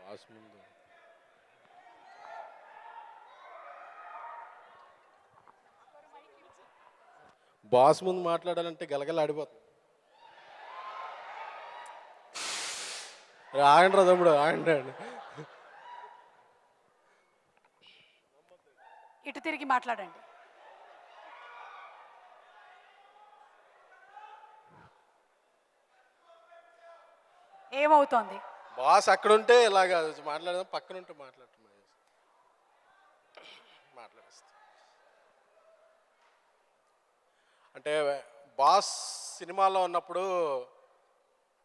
Boss ముందు boss ముందు మాట్లాడాలంటే గలగల ఆడిపోతుంది. ఆగండి రా తమ్ముడు, ఆగండి. ఇటు తిరిగి మాట్లాడండి. ఏమవుతోంది? బాస్ అక్కడ ఉంటే ఇలాగా మాట్లాడదాం, పక్కన ఉంటే మాట్లాడటం మాట్లాడేస్తా. అంటే బాస్ సినిమాలో ఉన్నప్పుడు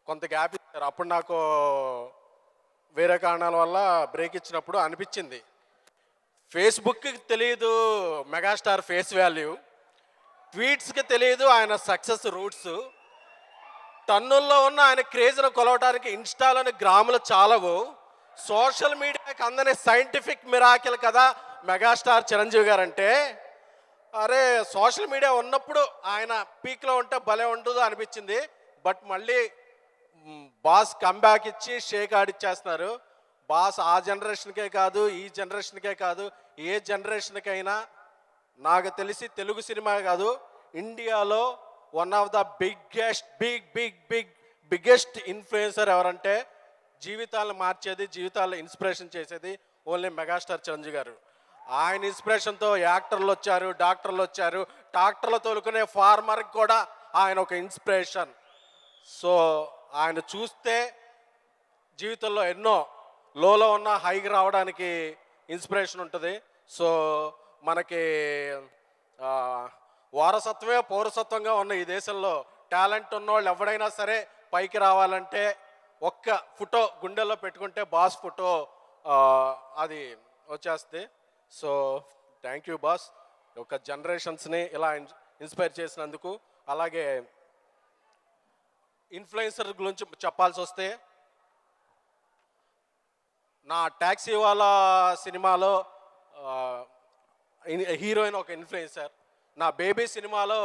కొంత గ్యాప్ ఇచ్చారు. అప్పుడు నాకు వేరే కారణాల వల్ల బ్రేక్ ఇచ్చినప్పుడు అనిపించింది, ఫేస్బుక్కి తెలియదు మెగాస్టార్ ఫేస్ వాల్యూ, ట్వీట్స్కి తెలియదు ఆయన సక్సెస్ రూట్స్, టన్నుల్లో ఉన్న ఆయన క్రేజ్ను కొలవడానికి ఇన్స్టాలోని గ్రాములు చాలవు, సోషల్ మీడియాకి అందని సైంటిఫిక్ మిరాకిల్ కదా మెగాస్టార్ చిరంజీవి గారు అంటే. అరే సోషల్ మీడియా ఉన్నప్పుడు ఆయన పీక్లో ఉంటే భలే ఉండదు అనిపించింది. బట్ మళ్ళీ బాస్ కంబ్యాక్ ఇచ్చి షేక్ ఆడిచ్చేస్తున్నారు. బాస్ ఆ జనరేషన్కే కాదు, ఈ జనరేషన్కే కాదు, ఏ జనరేషన్కైనా నాకు తెలిసి తెలుగు సినిమా కాదు, ఇండియాలో one of the biggest influencer ఎవరంటే జీవితాలను మార్చేది, జీవితాలను ఇన్స్పిరేషన్ చేసేది ఓన్లీ మెగాస్టార్ చిరంజీవి గారు. ఆయన ఇన్స్పిరేషన్తో యాక్టర్లు వచ్చారు, డాక్టర్లు వచ్చారు, ట్రాక్టర్లు తోలుకునే ఫార్మర్కి కూడా ఆయన ఒక ఇన్స్పిరేషన్. సో ఆయన చూస్తే జీవితంలో ఎన్నో లోలో ఉన్న హైకి రావడానికి ఇన్స్పిరేషన్ ఉంటుంది. సో మనకి వారసత్వమే పౌరసత్వంగా ఉన్న ఈ దేశంలో టాలెంట్ ఉన్నవాళ్ళు ఎవడైనా సరే పైకి రావాలంటే ఒక్క ఫోటో గుండెల్లో పెట్టుకుంటే బాస్ ఫోటో అది వచ్చేస్తుంది. సో థ్యాంక్ యూ బాస్, ఒక జనరేషన్స్ని ఇలా ఇన్స్పైర్ చేసినందుకు. అలాగే ఇన్ఫ్లుయెన్సర్ గురించి చెప్పాల్సి వస్తే, నా ట్యాక్సీ వాళ్ళ సినిమాలో హీరోయిన్ ఒక ఇన్ఫ్లుయెన్సర్, నా బేబీ సినిమాలో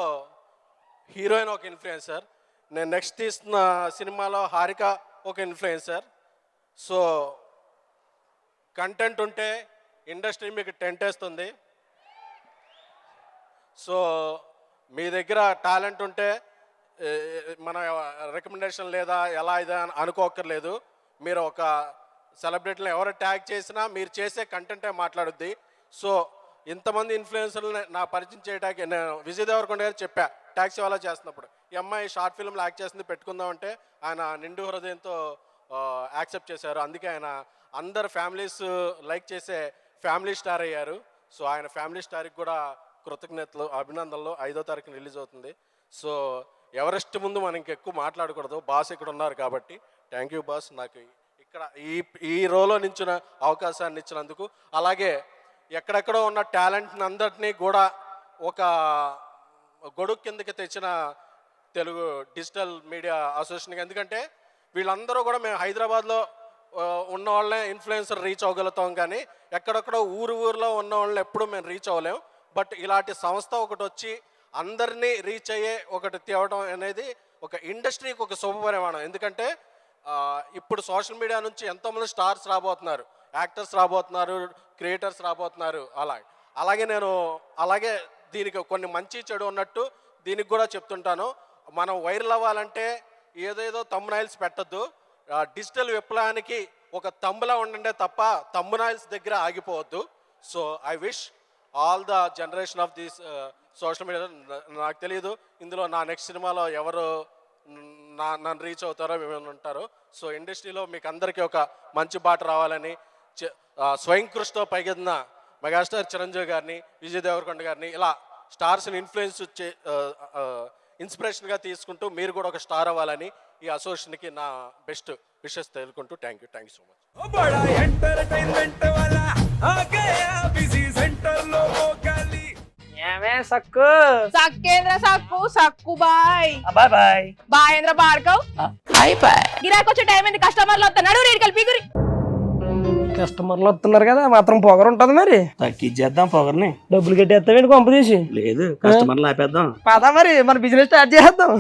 హీరోయిన్ ఒక ఇన్ఫ్లుయెన్సర్, నేను నెక్స్ట్ తీస్తున్న సినిమాలో హారిక ఒక ఇన్ఫ్లుయెన్సర్. సో కంటెంట్ ఉంటే ఇండస్ట్రీ మీకు టెంట్ వేస్తుంది. సో మీ దగ్గర టాలెంట్ ఉంటే మన రికమెండేషన్ లేదా ఎలా ఇదా అనుకోకర్లేదు. మీరు ఒక సెలబ్రిటీని ఎవరు ట్యాగ్ చేసినా మీరు చేసే కంటెంటే మాట్లాడుద్ది. సో ఇంతమంది ఇన్ఫ్లుయెన్సర్ని నా పరిచయం చేయడానికి నేను విజయ్ దేవరకొండ గారు చెప్పా, ట్యాక్సీ వాళ్ళ చేస్తున్నప్పుడు, ఈ అమ్మాయి షార్ట్ ఫిల్మ్లో యాక్ట్ చేస్తుంది పెట్టుకుందామంటే ఆయన నిండు హృదయంతో యాక్సెప్ట్ చేశారు. అందుకే ఆయన అందరు ఫ్యామిలీస్ లైక్ చేసే ఫ్యామిలీ స్టార్ అయ్యారు. సో ఆయన ఫ్యామిలీ స్టార్కి కూడా కృతజ్ఞతలు, అభినందనలు. 5వ తారీఖున రిలీజ్ అవుతుంది. సో ఎవరెస్ట్ ముందు మనం ఇంకెక్కువ మాట్లాడకూడదు, బాస్ ఇక్కడ ఉన్నారు కాబట్టి. థ్యాంక్ యూ బాస్, నాకు ఇక్కడ ఈ రోలో నించిన అవకాశాన్ని ఇచ్చినందుకు. అలాగే ఎక్కడెక్కడో ఉన్న టాలెంట్ని అందరినీ కూడా ఒక గొడుగు కిందకి తెచ్చిన తెలుగు డిజిటల్ మీడియా అసోసియేషన్కి. ఎందుకంటే వీళ్ళందరూ కూడా మేము హైదరాబాద్లో ఉన్న వాళ్ళనే ఇన్ఫ్లుయెన్సర్ రీచ్ అవ్వగలుగుతాం, కానీ ఎక్కడెక్కడో ఊర్లో ఉన్న వాళ్ళని ఎప్పుడూ మేము రీచ్ అవ్వలేము. బట్ ఇలాంటి సంస్థ ఒకటి వచ్చి అందరినీ రీచ్ అయ్యే ఒకటి తేవడం అనేది ఒక ఇండస్ట్రీకి ఒక శుభపరిమాణం. ఎందుకంటే ఇప్పుడు సోషల్ మీడియా నుంచి ఎంతోమంది స్టార్స్ రాబోతున్నారు, యాక్టర్స్ రాబోతున్నారు, క్రియేటర్స్ రాబోతున్నారు. అలాగే దీనికి కొన్ని మంచి చెడు ఉన్నట్టు దీనికి కూడా చెప్తుంటాను. మనం వైరల్ అవ్వాలంటే ఏదేదో తమ్మునైల్స్ పెట్టద్దు, డిజిటల్ విప్లవానికి ఒక తమ్ములా ఉండండే తప్ప తమ్మునైల్స్ దగ్గర ఆగిపోవద్దు. So I wish all the generation of this social media. నాకు తెలియదు ఇందులో నా నెక్స్ట్ సినిమాలో ఎవరు నన్ను రీచ్ అవుతారో ఏమైనా ఉంటారో. సో ఇండస్ట్రీలో మీకు అందరికీ ఒక మంచి బాట రావాలని, స్వయం కృషితో పైకెదిన మెగాస్టార్ చిరంజీవి గారిని, విజయ్ దేవరకొండ గారిని, ఇలా స్టార్స్ని ఇన్స్పిరేషన్గా తీసుకుంటూ మీరు కూడా ఒక స్టార్ అవ్వాలని ఈ అసోసియేషన్కి నా బెస్ట్ విషెస్ తెలుసుకుంటూ థ్యాంక్ యూ సో మచ్. సక్కు సక్కేంద్ర సక్కు సక్కు బాయ్ బాయ్ బాయ్ బాయేంద్ర భార్గవ్ బాయ్ బాయ్. గిరాకొచ్చే టైం ఏంది, కస్టమర్లు వస్తున్నాడు, రేడికల్ పిగురి. కస్టమర్లు వస్తున్నారు కదా, మాత్రం పొగరు ఉంటది మరి. తగ్గించేద్దాం పొగర్ని. డబ్బులు కట్టేస్తావేంటి కొంప తీసి? లేదు, కస్టమర్లు ఆపేద్దాం. పదా మరి మన బిజినెస్ స్టార్ట్ చేద్దాం.